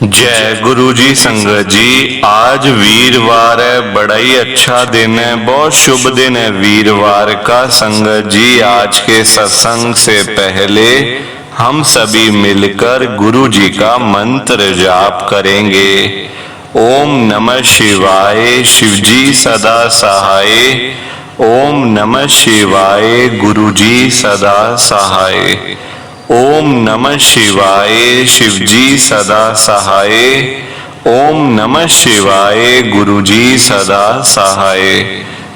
जय गुरु जी। संगत जी, आज वीरवार है, बड़ा ही अच्छा दिन है, बहुत शुभ दिन है वीरवार का। संगत जी, आज के सत्संग से पहले हम सभी मिलकर गुरु जी का मंत्र जाप करेंगे। ओम नमः शिवाय, शिव जी सदा सहाय। ओम नमः शिवाय, गुरु जी सदा सहाय। ओम नमः शिवाय, शिव जी सदा सहाय। ओम नमः शिवाय, गुरु जी सदा सहाय।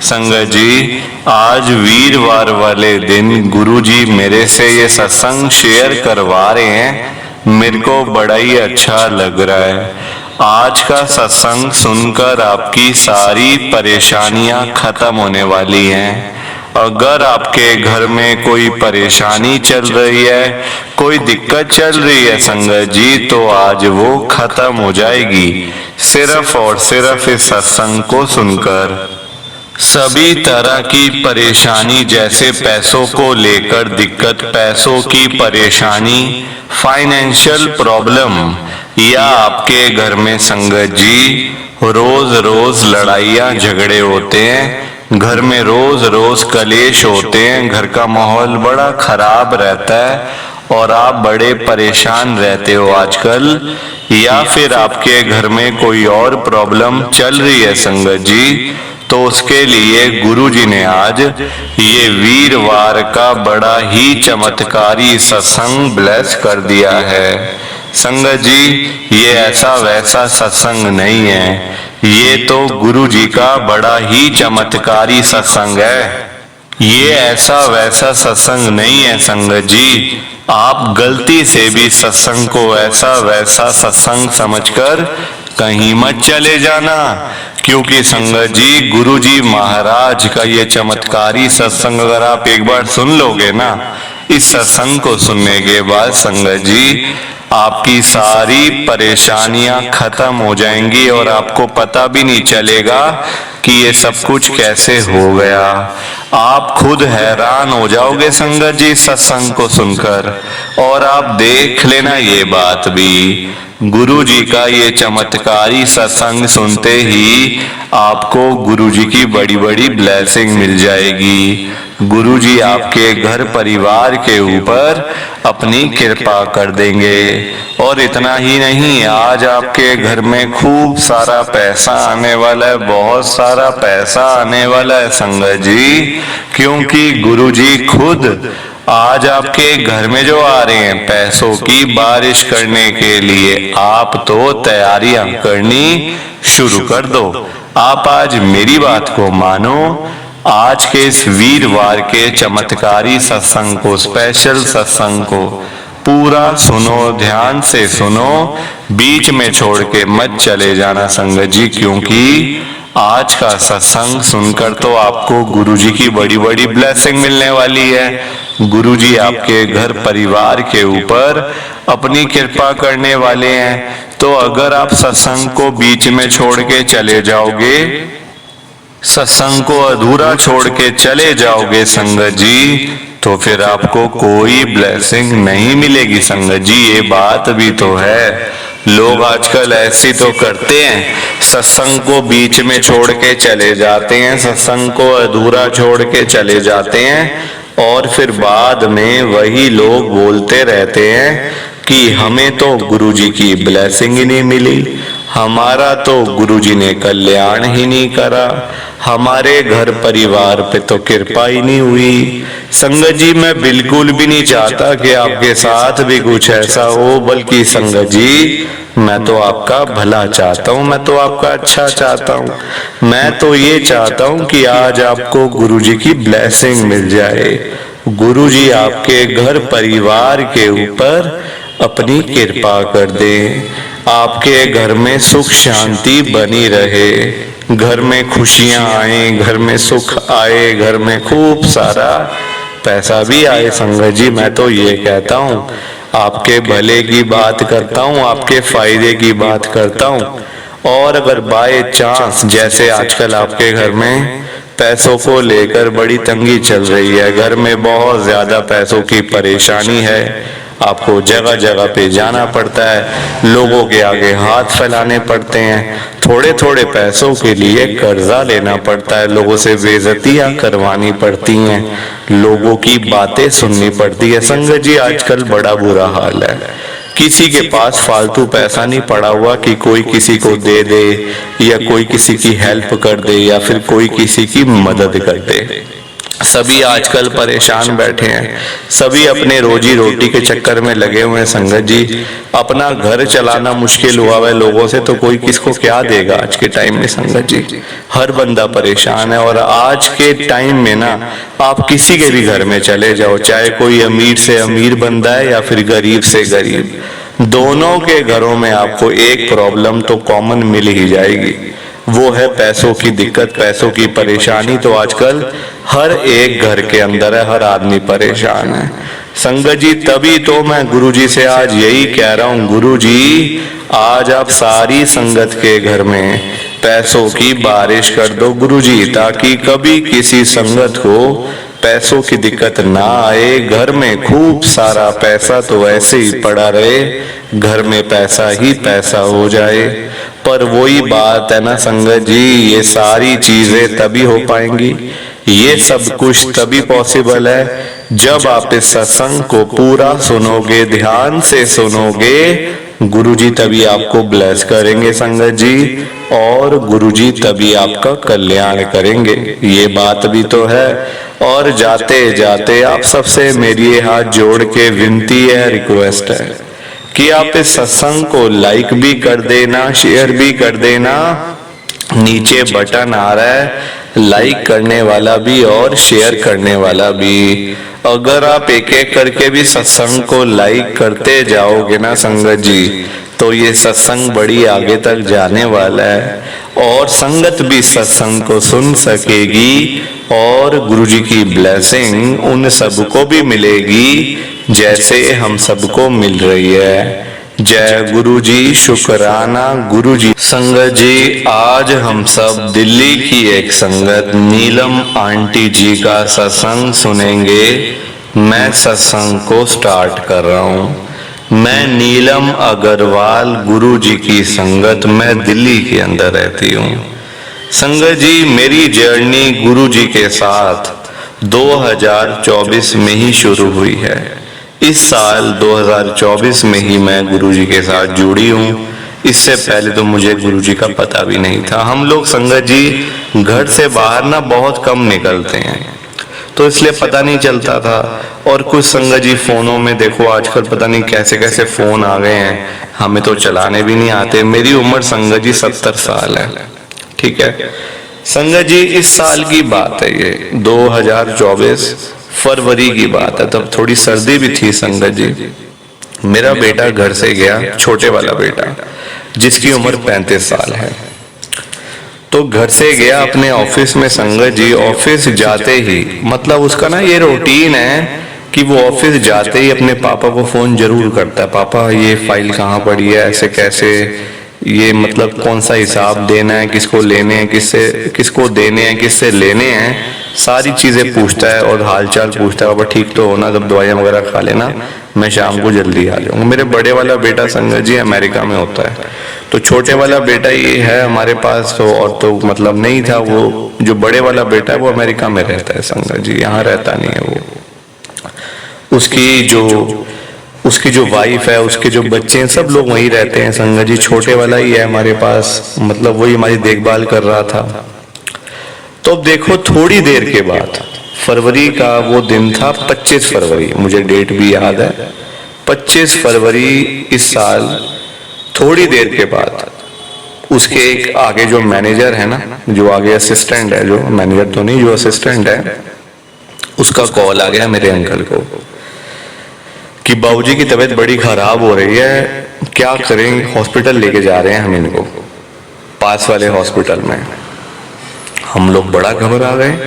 संगत जी, आज वीरवार वाले दिन गुरु जी मेरे से ये सत्संग शेयर करवा रहे हैं। मेरे को बड़ा ही अच्छा लग रहा है। आज का सत्संग सुनकर आपकी सारी परेशानियां खत्म होने वाली हैं। अगर आपके घर में कोई परेशानी चल रही है, कोई दिक्कत चल रही है संगत जी, तो आज वो खत्म हो जाएगी सिर्फ और सिर्फ इस सत्संग को सुनकर। सभी तरह की परेशानी, जैसे पैसों को लेकर दिक्कत, पैसों की परेशानी, फाइनेंशियल प्रॉब्लम, या आपके घर में संगत जी रोज रोज लड़ाइयाँ झगड़े होते हैं, घर में रोज रोज कलेश होते हैं, घर का माहौल बड़ा खराब रहता है और आप बड़े परेशान रहते हो आजकल, या फिर आपके घर में कोई और प्रॉब्लम चल रही है संगत जी, तो उसके लिए गुरु जी ने आज ये वीरवार का बड़ा ही चमत्कारी सत्संग ब्लेस कर दिया है। संगत जी, ये ऐसा वैसा सत्संग नहीं है, ये तो गुरु जी का बड़ा ही चमत्कारी सत्संग है। ये ऐसा वैसा सत्संग नहीं है संगत जी। आप गलती से भी सत्संग को ऐसा वैसा सत्संग समझकर कहीं मत चले जाना, क्योंकि संगत जी गुरु जी महाराज का ये चमत्कारी सत्संग अगर आप एक बार सुन लोगे ना, इस सत्संग को सुनने के बाद संगत जी आपकी सारी परेशानियां खत्म हो जाएंगी और आपको पता भी नहीं चलेगा कि ये सब कुछ कैसे हो गया। आप खुद हैरान हो जाओगे संगत जी सत्संग को सुनकर। और आप देख लेना ये बात भी, गुरु जी का ये चमत्कारी सत्संग सुनते ही आपको गुरु जी की बड़ी बड़ी ब्लेसिंग मिल जाएगी। गुरु जी आपके घर परिवार के ऊपर अपनी कृपा कर देंगे। और इतना ही नहीं, आज आपके घर में खूब सारा पैसा आने वाला है, बहुत सारा पैसा आने वाला है संगत जी, क्योंकि गुरु जी खुद आज आपके घर में जो आ रहे हैं पैसों की बारिश करने के लिए। आप तो तैयारियां करनी शुरू कर दो। आप आज मेरी बात को मानो, आज के इस वीरवार के चमत्कारी सत्संग को, स्पेशल सत्संग को पूरा सुनो, ध्यान से सुनो, बीच में छोड़ के मत चले जाना संगत जी, क्योंकि आज का सत्संग सुनकर तो आपको गुरु जी की बड़ी बड़ी ब्लेसिंग मिलने वाली है। गुरु जी आपके घर परिवार के ऊपर अपनी कृपा करने वाले हैं। तो अगर आप सत्संग को बीच में छोड़ के चले जाओगे, सत्संग को अधूरा छोड़ के चले जाओगे संगत जी, तो फिर आपको कोई ब्लेसिंग नहीं मिलेगी संगत जी। ये बात भी तो है। लोग आजकल ऐसे तो करते हैं, सत्संग को बीच में छोड़ के चले जाते हैं, सत्संग को अधूरा छोड़ के चले जाते हैं, और फिर बाद में वही लोग बोलते रहते हैं कि हमें तो गुरुजी की ब्लेसिंग ही नहीं मिली, हमारा तो गुरुजी ने कल्याण ही नहीं करा, हमारे घर परिवार पे तो कृपा ही नहीं हुई। संगत जी, मैं बिल्कुल भी नहीं चाहता कि आपके साथ भी कुछ ऐसा हो, बल्कि संगत जी मैं तो आपका भला चाहता हूँ, मैं तो आपका अच्छा चाहता हूँ। मैं तो ये चाहता हूँ कि आज आपको गुरुजी की ब्लेसिंग मिल जाए, गुरुजी आपके घर परिवार के ऊपर अपनी कृपा कर दे, आपके घर में सुख शांति बनी रहे, घर में खुशियां आए, घर में सुख आए, घर में खूब सारा पैसा भी आए। संगत जी, मैं तो ये कहता हूँ, आपके भले की बात करता हूँ, आपके फायदे की बात करता हूँ। और अगर बाय चांस जैसे आजकल आपके घर में पैसों को लेकर बड़ी तंगी चल रही है, घर में बहुत ज्यादा पैसों की परेशानी है, आपको जगह जगह पे जाना पड़ता है, लोगों के आगे हाथ फैलाने पड़ते हैं, थोड़े थोड़े पैसों के लिए कर्जा लेना पड़ता है, लोगों से बेइज्जतियां करवानी पड़ती हैं, लोगों की बातें सुननी पड़ती है। संगत जी आजकल बड़ा बुरा हाल है, किसी के पास फालतू पैसा नहीं पड़ा हुआ कि कोई किसी को दे दे या कोई किसी की हेल्प कर दे या फिर कोई किसी की मदद कर दे। सभी आजकल परेशान बैठे हैं, सभी अपने रोजी रोटी के चक्कर में लगे हुए हैं। संगत जी अपना घर चलाना मुश्किल हुआ है लोगों से, तो कोई किसको क्या देगा आज के टाइम में। संगत जी हर बंदा परेशान है, और आज के टाइम में ना आप किसी के भी घर में चले जाओ, चाहे कोई अमीर से अमीर बंदा है या फिर गरीब से गरीब, दोनों के घरों में आपको एक प्रॉब्लम तो कॉमन मिल ही जाएगी, वो है पैसों की दिक्कत, पैसों की परेशानी। तो आजकल हर एक घर के अंदर है, हर आदमी परेशान है। संगत जी तभी तो मैं गुरुजी से आज यही कह रहा हूँ, गुरुजी आज आप सारी संगत के घर में पैसों की बारिश कर दो गुरुजी, ताकि कभी किसी संगत को पैसों की दिक्कत ना आए। घर में खूब सारा पैसा तो ऐसे ही पड़ा रहे, घर में पैसा ही पैसा हो जाए। पर वही बात है ना संगत जी, ये सारी चीजें तभी हो पाएंगी, ये सब कुछ तभी पॉसिबल है जब आप इस सत्संग को पूरा सुनोगे, ध्यान से सुनोगे। गुरुजी तभी आपको ब्लेस करेंगे संगत जी, और गुरुजी तभी आपका कल्याण करेंगे, ये बात भी तो है। और जाते जाते आप सबसे मेरी ये हाथ जोड़ के विनती है, रिक्वेस्ट है कि आप इस सत्संग को लाइक भी कर देना, शेयर भी कर देना। नीचे बटन आ रहा है, लाइक करने वाला भी और शेयर करने वाला भी। अगर आप एक एक करके भी सत्संग को लाइक करते जाओगे ना संगत जी, तो ये सत्संग बड़ी आगे तक जाने वाला है, और संगत भी सत्संग को सुन सकेगी, और गुरुजी की ब्लेसिंग उन सबको भी मिलेगी जैसे हम सबको मिल रही है। जय गुरुजी, शुक्राना गुरुजी। संगत जी आज हम सब दिल्ली की एक संगत नीलम आंटी जी का सत्संग सुनेंगे। मैं सत्संग को स्टार्ट कर रहा हूँ। मैं नीलम अग्रवाल गुरुजी की संगत, मैं दिल्ली के अंदर रहती हूँ। संगत जी मेरी जर्नी गुरुजी के साथ 2024 में ही शुरू हुई है। इस साल 2024 में ही मैं गुरुजी के साथ जुड़ी हूँ। इससे पहले तो मुझे गुरुजी का पता भी नहीं था। हम लोग संगत जी घर से बाहर ना बहुत कम निकलते हैं, तो इसलिए पता नहीं चलता था। और कुछ संगत जी फोनों में देखो आजकल पता नहीं कैसे कैसे फोन आ गए हैं, हमें तो चलाने भी नहीं आते। मेरी उम्र संगत जी 70 साल है, ठीक है संगत जी। इस साल की बात है, ये 2024 फरवरी की बात है, तब थोड़ी सर्दी भी थी संगत जी। मेरा बेटा घर से गया, छोटे वाला बेटा जिसकी उम्र 35 साल है, तो घर से गया अपने ऑफिस में संगत जी। ऑफिस जाते ही मतलब उसका ना ये रूटीन है कि वो ऑफिस जाते ही अपने पापा को फोन जरूर करता है, पापा ये फाइल कहाँ पड़ी है, ऐसे कैसे, ये मतलब कौन सा हिसाब देना है, किसको लेने हैं, किसको देने हैं, किससे लेने हैं, सारी चीजें पूछता है और हालचाल पूछता है। पापा ठीक तो होना, जब दवाइयाँ वगैरह खा लेना, मैं शाम को जल्दी आ जाऊंगा। मेरे बड़े वाला बेटा संगत जी अमेरिका में होता है, तो छोटे वाला बेटा ये है हमारे पास, तो और तो मतलब नहीं था। वो जो बड़े वाला बेटा है वो अमेरिका में रहता है संगत जी, यहाँ रहता नहीं है वो। उसकी जो वाइफ है, उसके जो बच्चे हैं, सब लोग वहीं रहते हैं संगत जी। छोटे वाला ही है हमारे पास, मतलब वही हमारी देखभाल कर रहा था। तो देखो थोड़ी देर के बाद, फरवरी का वो दिन था 25 फरवरी, मुझे डेट भी याद है, 25 फरवरी इस साल। थोड़ी देर के बाद उसके एक आगे जो मैनेजर है ना, जो आगे असिस्टेंट है, जो मैनेजर तो नहीं, जो असिस्टेंट है, उसका कॉल आ गया मेरे अंकल को कि बाबूजी की तबीयत बड़ी खराब हो रही है, क्या करें, हॉस्पिटल लेके जा रहे हैं हम इनको, पास वाले हॉस्पिटल में। हम लोग बड़ा घबरा गए।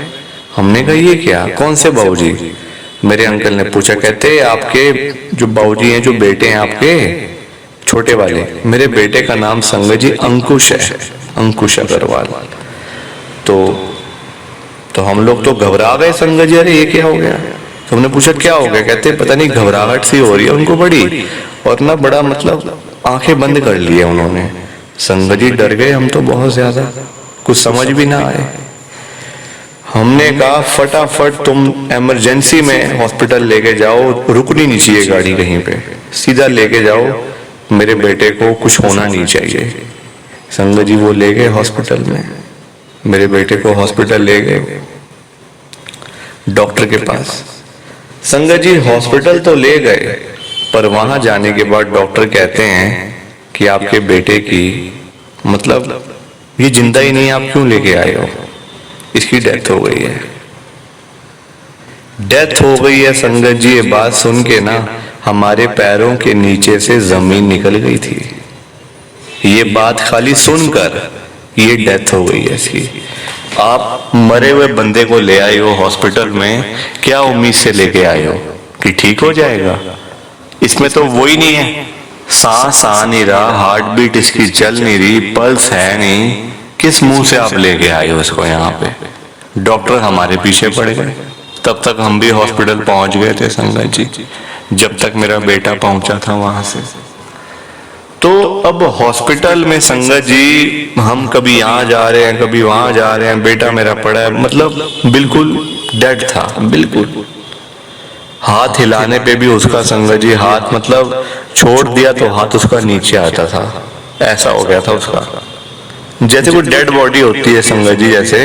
हमने कहा ये क्या, कौन से बाबूजी? मेरे अंकल ने पूछा, कहते आपके जो बाबूजी हैं, जो बेटे हैं आपके छोटे वाले, मेरे बेटे का नाम संगत जी अंकुश है, अंकुश अग्रवाल। तो हम लोग तो घबरा गए संगत जी, अरे ये क्या हो गया। तो हमने पूछा क्या हो गया? कहते पता नहीं घबराहट सी हो रही है उनको बड़ी, और ना बड़ा मतलब आंखें बंद कर लिए उन्होंने। संगत जी डर गए हम तो बहुत ज्यादा, कुछ समझ भी ना आए। हमने कहा फटाफट तुम इमरजेंसी में हॉस्पिटल लेके जाओ, रुकनी नहीं चाहिए गाड़ी कहीं पे, सीधा लेके जाओ, मेरे बेटे को कुछ होना नहीं चाहिए। संगत जी वो ले गए हॉस्पिटल में, मेरे बेटे को हॉस्पिटल ले गए डॉक्टर के पास। संगत जी हॉस्पिटल तो ले गए, पर वहां जाने के बाद डॉक्टर कहते हैं कि आपके बेटे की मतलब ये जिंदा ही नहीं, आप क्यों लेके आए हो? इसकी डेथ हो गई है। डेथ हो गई है संगत जी, ये बात सुन के ना हमारे पैरों के नीचे से जमीन निकल गई थी। ये बात खाली सुनकर ये डेथ हो गई है इसकी। आप मरे हुए बंदे को ले आए हो हॉस्पिटल में, क्या उम्मीद से लेके आए हो कि ठीक हो जाएगा? इसमें तो वो ही नहीं है, सांस आ नहीं रहा, हार्ट बीट इसकी चल नहीं रही, पल्स है नहीं, किस मुंह से आप लेके आए हो उसको यहाँ पे? डॉक्टर हमारे पीछे पड़ गए, तब तक हम भी हॉस्पिटल पहुंच गए थे संगत जी, जब तक मेरा बेटा पहुंचा था वहां से। तो अब हॉस्पिटल में संगत जी हम कभी यहाँ जा रहे हैं, कभी वहां जा रहे हैं, बेटा मेरा पड़ा है, मतलब बिल्कुल डेड था, बिल्कुल। हाथ हिलाने पे भी उसका संगत जी हाथ मतलब छोड़ दिया तो हाथ उसका नीचे आता था, ऐसा हो गया था उसका, जैसे कोई डेड बॉडी होती है संगत जी, जैसे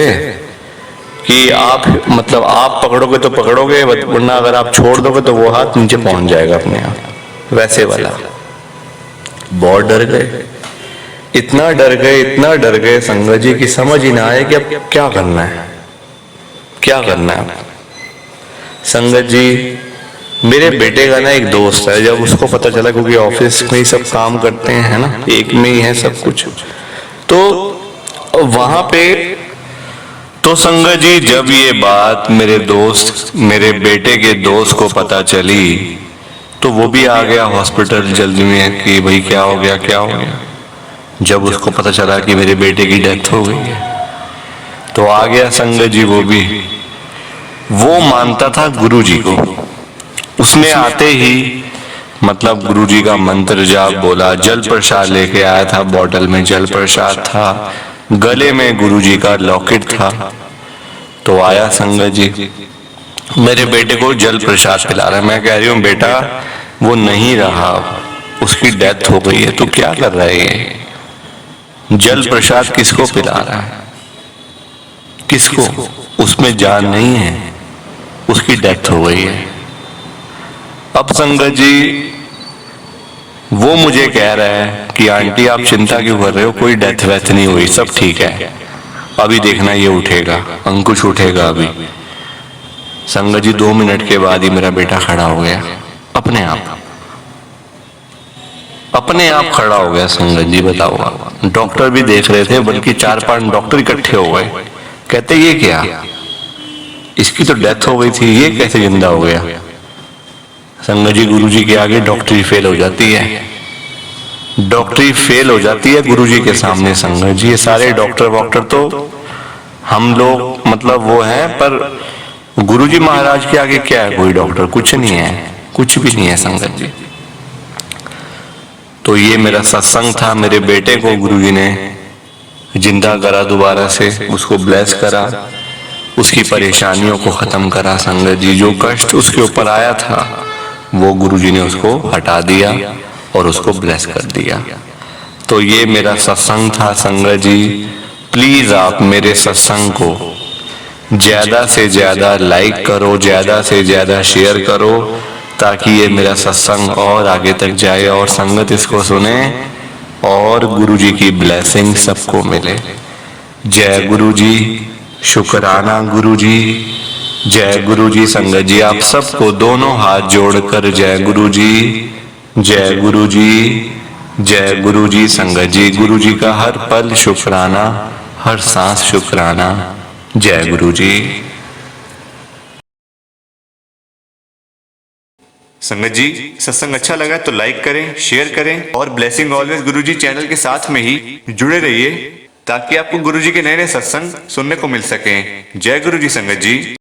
कि आप मतलब आप पकड़ोगे तो पकड़ोगे, वरना अगर आप छोड़ दोगे तो वो हाथ नीचे पहुंच जाएगा अपने आप, वैसे वाला। बहुत डर गए, इतना डर गए, इतना डर गए संगत जी की समझ ही ना आए कि अब क्या करना है, क्या करना है। संगत जी मेरे बेटे का ना एक दोस्त है, जब उसको पता चला, क्योंकि ऑफिस में ही सब काम करते हैं ना, एक में ही है सब कुछ, तो वहां पे तो संगत जी जब ये बात मेरे दोस्त, मेरे बेटे के दोस्त को पता चली, तो वो भी आ गया हॉस्पिटल जल्दी में कि भाई क्या हो गया, क्या हो गया। जब उसको पता चला कि मेरे बेटे की डेथ हो गई है, तो आ गया संगत जी वो भी। वो मानता था गुरुजी को, उसने आते ही मतलब गुरुजी का मंत्र जाप बोला, जल प्रसाद लेके आया था, बॉटल में जल प्रसाद था, गले में गुरुजी का लॉकेट था। तो आया संगत जी, मेरे बेटे को जल प्रसाद पिला रहा है। मैं कह रही हूँ बेटा वो नहीं रहा, उसकी डेथ हो गई है, तो क्या कर रहा है ये? जल प्रसाद किसको पिला रहा है? किसको? उसमें जान नहीं है, उसकी डेथ हो गई है। अब संगत जी वो मुझे कह रहा है कि आंटी आप चिंता क्यों कर रहे हो, कोई डेथ वेथ नहीं हुई, सब ठीक है, अभी देखना ये उठेगा, अंकुश उठेगा अभी। संगत जी 2 मिनट के बाद ही मेरा बेटा खड़ा हो गया, अपने आप, अपने आप खड़ा हो गया संगत जी, बताओ। डॉक्टर भी देख रहे थे, बल्कि 4-5 डॉक्टर इकट्ठे हो गए, कहते ये क्या, इसकी तो डेथ हो गई थी, ये कैसे जिंदा हो गया? संगत जी गुरुजी के आगे डॉक्टरी फेल हो जाती है, डॉक्टरी फेल हो जाती है गुरुजी के सामने संगत जी। ये सारे डॉक्टर वॉक्टर तो हम लोग मतलब वो हैं, पर गुरुजी महाराज के आगे क्या है, कोई डॉक्टर कुछ नहीं है, कुछ भी नहीं है संगत जी। तो ये मेरा सत्संग था, मेरे बेटे को गुरुजी ने जिंदा करा दोबारा से, उसको ब्लेस करा, उसकी परेशानियों को खत्म करा संगत जी। जो कष्ट उसके ऊपर आया था वो गुरुजी ने उसको हटा दिया और उसको ब्लेस कर दिया। तो ये मेरा सत्संग था संगत जी। प्लीज आप मेरे सत्संग को ज्यादा से ज्यादा लाइक करो, ज्यादा से ज्यादा शेयर करो, ताकि ये मेरा सत्संग और आगे तक जाए और संगत इसको सुने और गुरुजी की ब्लेसिंग सबको मिले। जय गुरुजी, शुक्राना गुरुजी, जय गुरुजी। संगत जी आप सबको दोनों हाथ जोड़कर जय गुरुजी, जय गुरुजी, जय गुरुजी। संगत जी गुरुजी का हर पल शुक्राना, हर सांस शुक्राना। जय गुरुजी। संगत जी सत्संग अच्छा लगा तो लाइक करें, शेयर करें और ब्लेसिंग ऑलवेज गुरुजी चैनल के साथ में ही जुड़े रहिए, ताकि आपको गुरुजी के नए नए सत्संग सुनने को मिल सके। जय गुरुजी संगत जी।